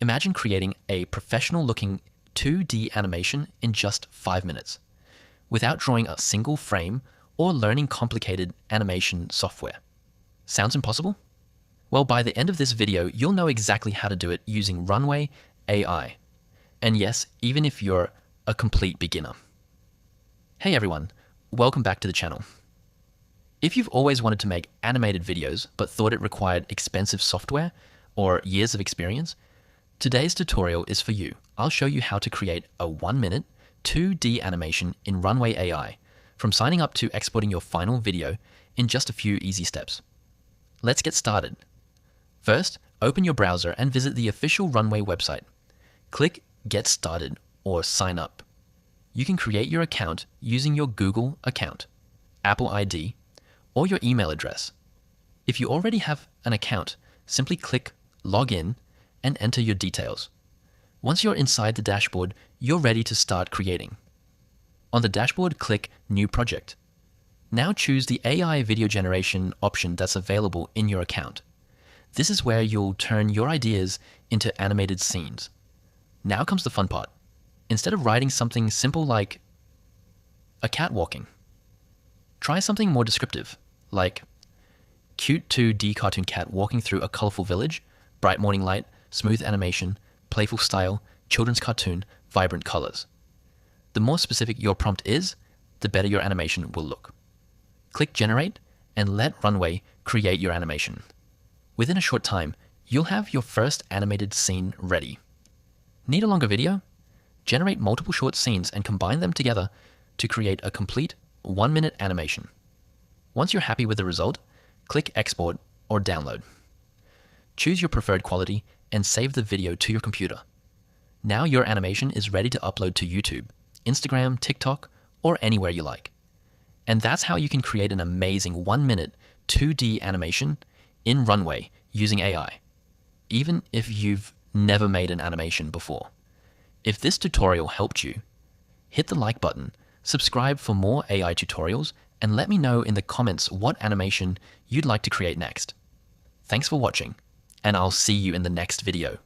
Imagine creating a professional-looking 2D animation in just 5 minutes, without drawing a single frame or learning complicated animation software. Sounds impossible? Well, by the end of this video, you'll know exactly how to do it using Runway AI. And yes, even if you're a complete beginner. Hey everyone, welcome back to the channel. If you've always wanted to make animated videos but thought it required expensive software or years of experience, today's tutorial is for you. I'll show you how to create a 1-minute 2D animation in Runway AI, from signing up to exporting your final video in just a few easy steps. Let's get started. First, open your browser and visit the official Runway website. Click Get Started or Sign Up. You can create your account using your Google account, Apple ID, or your email address. If you already have an account, simply click Log In and enter your details. Once you're inside the dashboard, you're ready to start creating. On the dashboard, click New Project. Now choose the AI video generation option that's available in your account. This is where you'll turn your ideas into animated scenes. Now comes the fun part. Instead of writing something simple like a cat walking, try something more descriptive, like cute 2D cartoon cat walking through a colorful village, bright morning light, smooth animation, playful style, children's cartoon, vibrant colors. The more specific your prompt is, the better your animation will look. Click Generate and let Runway create your animation. Within a short time, you'll have your first animated scene ready. Need a longer video? Generate multiple short scenes and combine them together to create a complete 1-minute animation. Once you're happy with the result, click Export or Download. Choose your preferred quality and save the video to your computer. Now your animation is ready to upload to YouTube, Instagram, TikTok, or anywhere you like. And that's how you can create an amazing 1-minute 2D animation in Runway using AI, even if you've never made an animation before. If this tutorial helped you, hit the like button, subscribe for more AI tutorials, and let me know in the comments what animation you'd like to create next. Thanks for watching, and I'll see you in the next video.